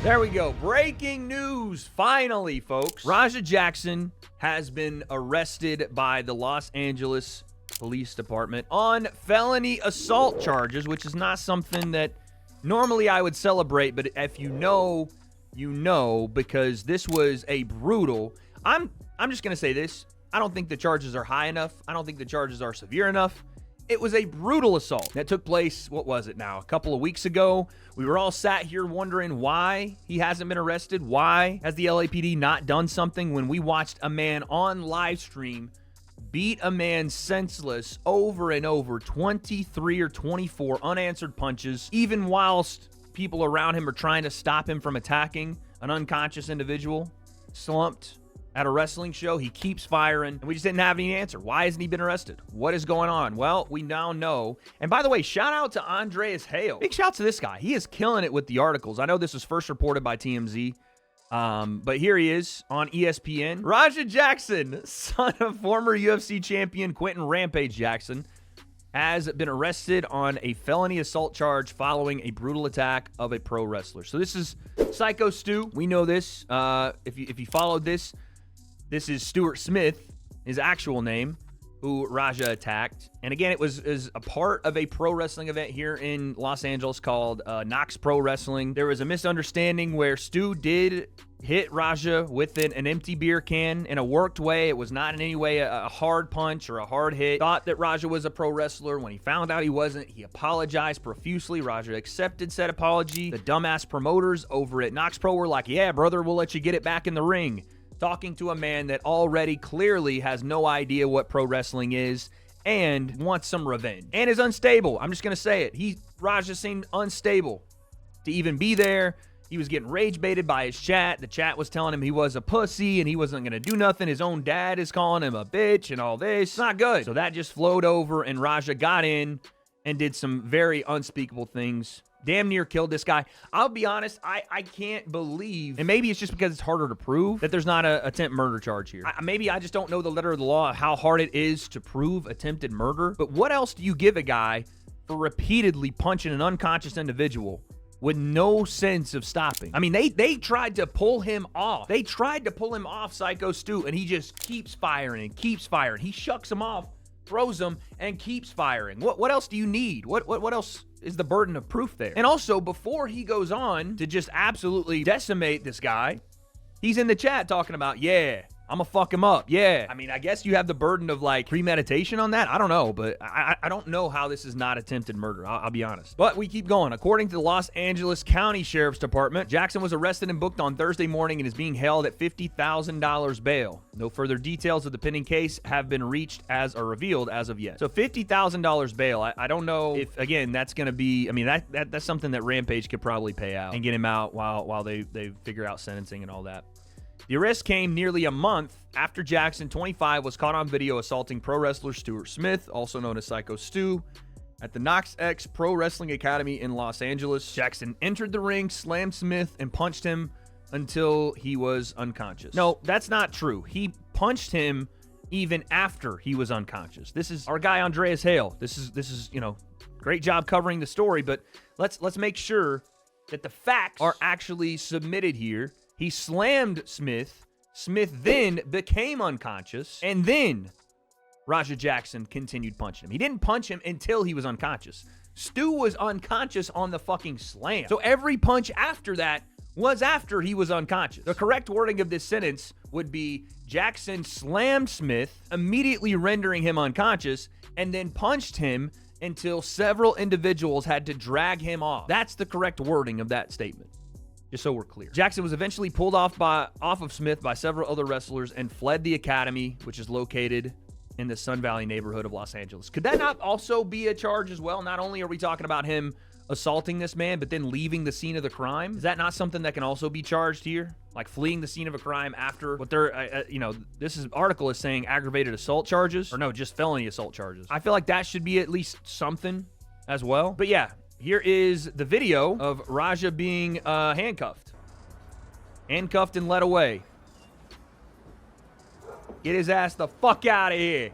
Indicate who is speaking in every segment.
Speaker 1: There we go. Breaking news. Finally, folks. Raja Jackson has been arrested by the Los Angeles Police Department on felony assault charges, which is not something that normally I would celebrate, but if you know, you know, because this was a brutal. I'm just going to say this. I don't think the charges are high enough. I don't think the charges are severe enough. It was a brutal assault that took place, what was it now, a couple of weeks ago. We were all sat here wondering why he hasn't been arrested. Why has the LAPD not done something when we watched a man on live stream beat a man senseless over and over, 23 or 24 unanswered punches, even whilst people around him are trying to stop him from attacking an unconscious individual, slumped at a wrestling show. He keeps firing, and we just didn't have any answer. Why hasn't he been arrested? What is going on? Well, we now know. And by the way, shout out to Andreas Hale. Big shout to this guy. He is killing it with the articles. I know this was first reported by TMZ, but here he is on ESPN. Raja Jackson, son of former UFC champion Quentin Rampage Jackson, has been arrested on a felony assault charge following a brutal attack of a pro wrestler. So this is Psycho Stu. We know this. If you followed this, this is Stuart Smith, his actual name, who Raja attacked. And again, it was a part of a pro wrestling event here in Los Angeles called Knox Pro Wrestling. There was a misunderstanding where Stu did hit Raja with an empty beer can in a worked way. It was not in any way a hard punch or a hard hit. Thought that Raja was a pro wrestler. When he found out he wasn't, he apologized profusely. Raja accepted said apology. The dumbass promoters over at Knox Pro were like, yeah, brother, we'll let you get it back in the ring. Talking to a man that already clearly has no idea what pro wrestling is and wants some revenge and is unstable. I'm just going to say it. Raja seemed unstable to even be there. He was getting rage baited by his chat. The chat was telling him he was a pussy and he wasn't going to do nothing. His own dad is calling him a bitch and all this. It's not good. So that just flowed over, and Raja got in and did some very unspeakable things. Damn near killed this guy. I'll be honest, I can't believe, and maybe it's just because it's harder to prove, that there's not an attempt murder charge here. Maybe I just don't know the letter of the law, how hard it is to prove attempted murder. But what else do you give a guy for repeatedly punching an unconscious individual with no sense of stopping? I mean, they tried to pull him off. They tried to pull him off, Psycho Stu, and he just keeps firing and keeps firing. He shucks him off, throws him, and keeps firing. What else do you need? What else is the burden of proof there? And also, before he goes on to just absolutely decimate this guy, he's in the chat talking about, yeah, I'm gonna fuck him up. Yeah. I mean, I guess you have the burden of like premeditation on that. I don't know, but I don't know how this is not attempted murder. I'll be honest. But we keep going. According to the Los Angeles County Sheriff's Department, Jackson was arrested and booked on Thursday morning and is being held at $50,000 bail. No further details of the pending case have been reached as or revealed as of yet. So $50,000 bail. I don't know if, again, that's going to be, I mean, that's something that Rampage could probably pay out and get him out while they figure out sentencing and all that. The arrest came nearly a month after Jackson, 25, was caught on video assaulting pro wrestler Stuart Smith, also known as Psycho Stu, at the Knox X Pro Wrestling Academy in Los Angeles. Jackson entered the ring, slammed Smith, and punched him until he was unconscious. No, that's not true. He punched him even after he was unconscious. This is our guy Andreas Hale. This is great job covering the story, but let's make sure that the facts are actually submitted here. He slammed Smith. Smith then became unconscious, and then Raja Jackson continued punching him. He didn't punch him until he was unconscious. Stu was unconscious on the fucking slam. So every punch after that was after he was unconscious. The correct wording of this sentence would be Jackson slammed Smith, immediately rendering him unconscious, and then punched him until several individuals had to drag him off. That's the correct wording of that statement. Just so we're clear. Jackson was eventually pulled off of Smith by several other wrestlers and fled the academy, which is located in the Sun Valley neighborhood of Los Angeles. Could that not also be a charge as well? Not only are we talking about him assaulting this man, but then leaving the scene of the crime? Is that not something that can also be charged here? Like fleeing the scene of a crime after what they're, article is saying aggravated assault charges, or no, just felony assault charges. I feel like that should be at least something as well. But yeah, here is the video of Raja being handcuffed and led away. Get his ass the fuck out of here.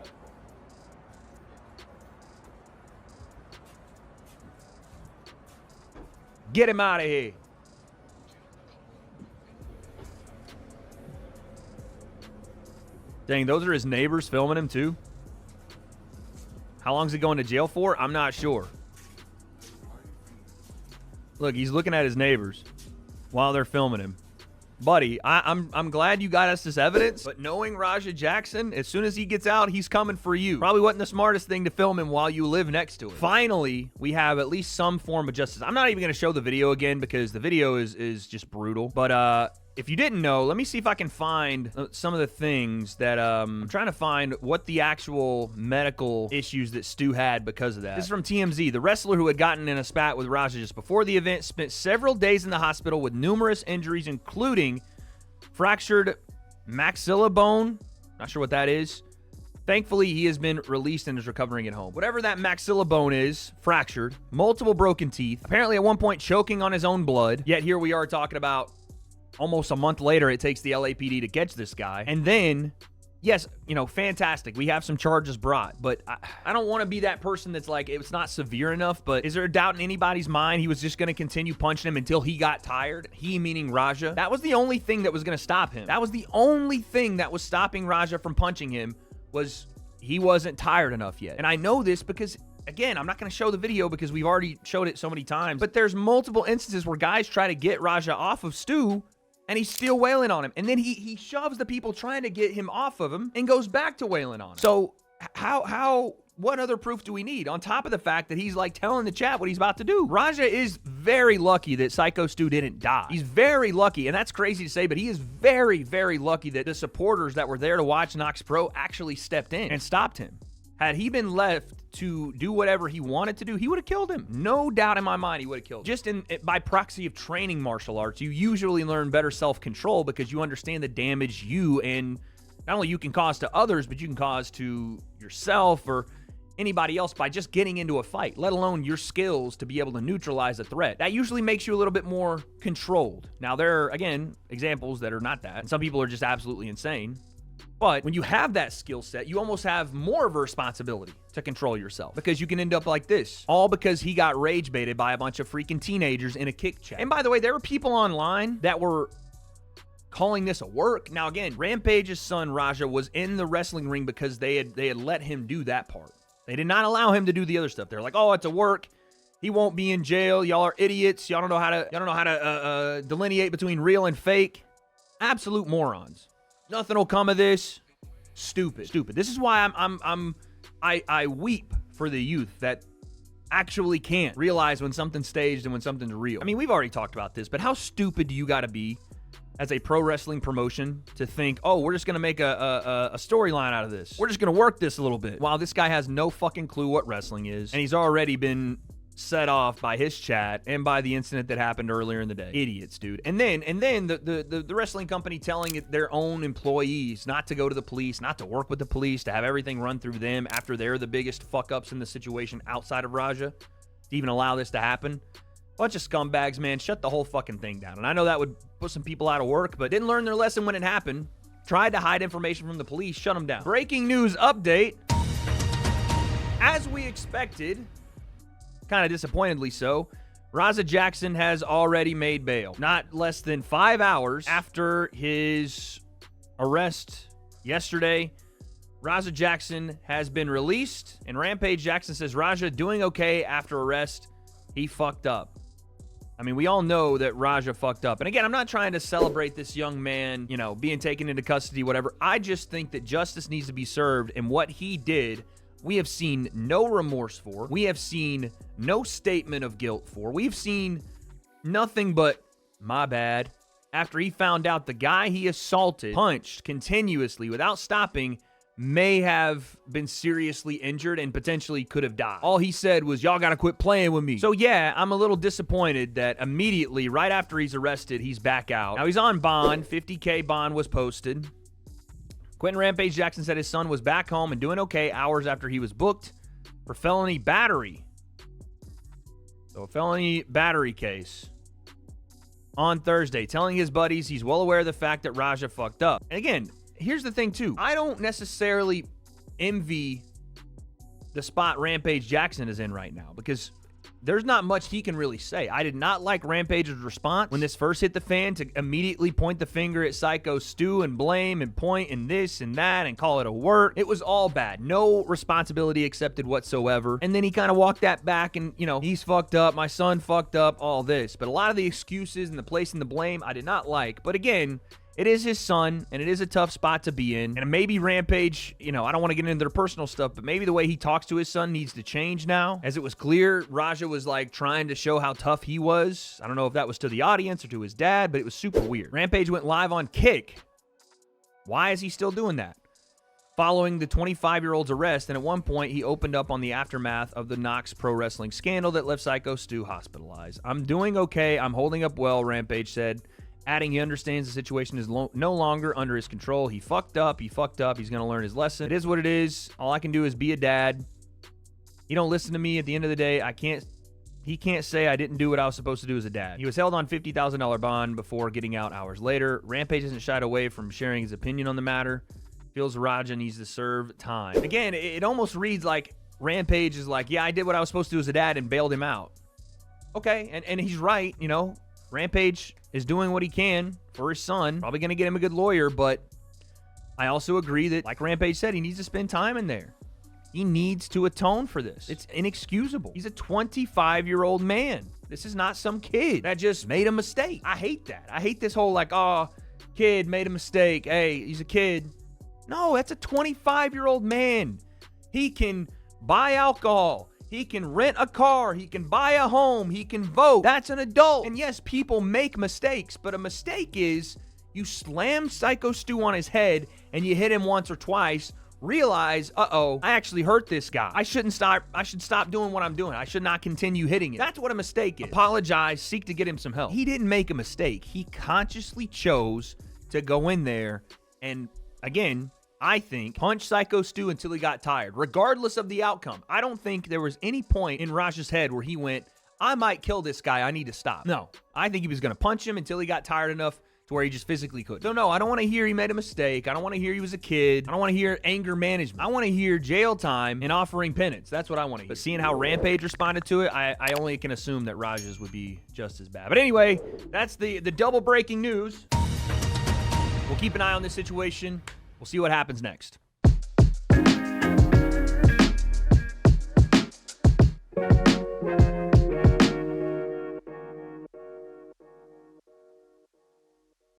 Speaker 1: Get him out of here. Dang, those are his neighbors filming him too. How long is he going to jail for? I'm not sure. Look, he's looking at his neighbors while they're filming him. Buddy, I'm glad you got us this evidence, but knowing Raja Jackson, as soon as he gets out, he's coming for you. Probably wasn't the smartest thing to film him while you live next to him. Finally, we have at least some form of justice. I'm not even going to show the video again because the video is just brutal. But if you didn't know, let me see if I can find some of the things that I'm trying to find what the actual medical issues that Stu had because of that. This is from TMZ. The wrestler who had gotten in a spat with Raja just before the event spent several days in the hospital with numerous injuries, including fractured maxilla bone. Not sure what that is. Thankfully, he has been released and is recovering at home. Whatever that maxilla bone is, fractured, multiple broken teeth, apparently at one point choking on his own blood. Yet here we are talking about almost a month later, it takes the LAPD to catch this guy. And then, yes, you know, fantastic. We have some charges brought, but I don't want to be that person that's like, it's not severe enough, but is there a doubt in anybody's mind he was just going to continue punching him until he got tired? He meaning Raja. That was the only thing that was going to stop him. That was the only thing that was stopping Raja from punching him, was he wasn't tired enough yet. And I know this because, again, I'm not going to show the video because we've already showed it so many times, but there's multiple instances where guys try to get Raja off of Stu, and he's still wailing on him. And then he shoves the people trying to get him off of him and goes back to wailing on him. So what other proof do we need? On top of the fact that he's like telling the chat what he's about to do. Raja is very lucky that Psycho Stu didn't die. He's very lucky, and that's crazy to say, but he is very, very lucky that the supporters that were there to watch Nox Pro actually stepped in and stopped him. Had he been left to do whatever he wanted to do, he would have killed him. No doubt in my mind he would have killed him. Just by proxy of training martial arts, you usually learn better self-control because you understand the damage you and not only you can cause to others, but you can cause to yourself or anybody else by just getting into a fight, let alone your skills to be able to neutralize a threat. That usually makes you a little bit more controlled. Now, there are, again, examples that are not that. And some people are just absolutely insane. But when you have that skill set, you almost have more of a responsibility to control yourself because you can end up like this, all because he got rage baited by a bunch of freaking teenagers in a kick chat. And by the way, there were people online that were calling this a work. Now, again, Rampage's son, Raja, was in the wrestling ring because they had let him do that part. They did not allow him to do the other stuff. They're like, oh, it's a work. He won't be in jail. Y'all are idiots. Y'all don't know how to delineate between real and fake. Absolute morons. Nothing will come of this. Stupid. This is why I weep for the youth that actually can't realize when something's staged and when something's real. I mean, we've already talked about this, but how stupid do you got to be as a pro wrestling promotion to think, oh, we're just going to make a storyline out of this. We're just going to work this a little bit. While this guy has no fucking clue what wrestling is, and he's already been set off by his chat and by the incident that happened earlier in the day. Idiots, dude. And then the wrestling company telling their own employees not to go to the police, not to work with the police, to have everything run through them after they're the biggest fuck-ups in the situation outside of Raja, to even allow this to happen. Bunch of scumbags, man. Shut the whole fucking thing down. And I know that would put some people out of work, but didn't learn their lesson when it happened. Tried to hide information from the police. Shut them down. Breaking news update. As we expected, kind of disappointedly so, Raja Jackson has already made bail. Not less than 5 hours after his arrest yesterday, Raja Jackson has been released, and Rampage Jackson says Raja doing okay after arrest. He fucked up. I mean, we all know that Raja fucked up. And again, I'm not trying to celebrate this young man, you know, being taken into custody, whatever. I just think that justice needs to be served, and what he did, we have seen no remorse for. We have seen no statement of guilt for. We've seen nothing but, my bad, after he found out the guy he assaulted, punched continuously without stopping, may have been seriously injured and potentially could have died. All he said was, y'all gotta quit playing with me. So yeah, I'm a little disappointed that immediately, right after he's arrested, he's back out. Now he's on bond. 50K bond was posted. Quentin Rampage Jackson said his son was back home and doing okay hours after he was booked for felony battery. So a felony battery case on Thursday, telling his buddies he's well aware of the fact that Raja fucked up. And again, here's the thing too. I don't necessarily envy the spot Rampage Jackson is in right now, because there's not much he can really say. I did not like Rampage's response when this first hit the fan to immediately point the finger at Psycho Stu and blame and point and this and that and call it a work. It was all bad. No responsibility accepted whatsoever. And then he kind of walked that back and, you know, he's fucked up, my son fucked up, all this. But a lot of the excuses and the placing the blame I did not like. But again, it is his son, and it is a tough spot to be in. And maybe Rampage, you know, I don't want to get into their personal stuff, but maybe the way he talks to his son needs to change now. As it was clear, Raja was like trying to show how tough he was. I don't know if that was to the audience or to his dad, but it was super weird. Rampage went live on Kick. Why is he still doing that? Following the 25-year-old's arrest, and at one point, he opened up on the aftermath of the Knox Pro Wrestling scandal that left Psycho Stu hospitalized. I'm doing okay. I'm holding up well, Rampage said. Adding, he understands the situation is no longer under his control. He fucked up. He's going to learn his lesson. It is what it is. All I can do is be a dad. He don't listen to me at the end of the day. He can't say I didn't do what I was supposed to do as a dad. He was held on $50,000 bond before getting out hours later. Rampage hasn't shied away from sharing his opinion on the matter. Feels Raja needs to serve time. Again, it almost reads like Rampage is like, yeah, I did what I was supposed to do as a dad and bailed him out. Okay, and he's right, you know. Rampage is doing what he can for his son. Probably going to get him a good lawyer, but I also agree that, like Rampage said, he needs to spend time in there. He needs to atone for this. It's inexcusable. He's a 25-year-old man. This is not some kid that just made a mistake. I hate that. I hate this whole like, oh, kid made a mistake. Hey, he's a kid. No, that's a 25-year-old man. He can buy alcohol. He can rent a car. He can buy a home. He can vote. That's an adult. And yes, people make mistakes, but a mistake is you slam Psycho Stu on his head and you hit him once or twice, realize, uh-oh, I actually hurt this guy. I should stop doing what I'm doing. I should not continue hitting it. That's what a mistake is. Apologize, seek to get him some help. He didn't make a mistake. He consciously chose to go in there and, again, I think, punch Psycho Stu until he got tired, regardless of the outcome. I don't think there was any point in Raja's head where he went, I might kill this guy. I need to stop. No, I think he was going to punch him until he got tired enough to where he just physically couldn't. So no, I don't want to hear he made a mistake. I don't want to hear he was a kid. I don't want to hear anger management. I want to hear jail time and offering penance. That's what I want to hear. But seeing how Rampage responded to it, I only can assume that Raja's would be just as bad. But anyway, that's the double breaking news. We'll keep an eye on this situation. We'll see what happens next.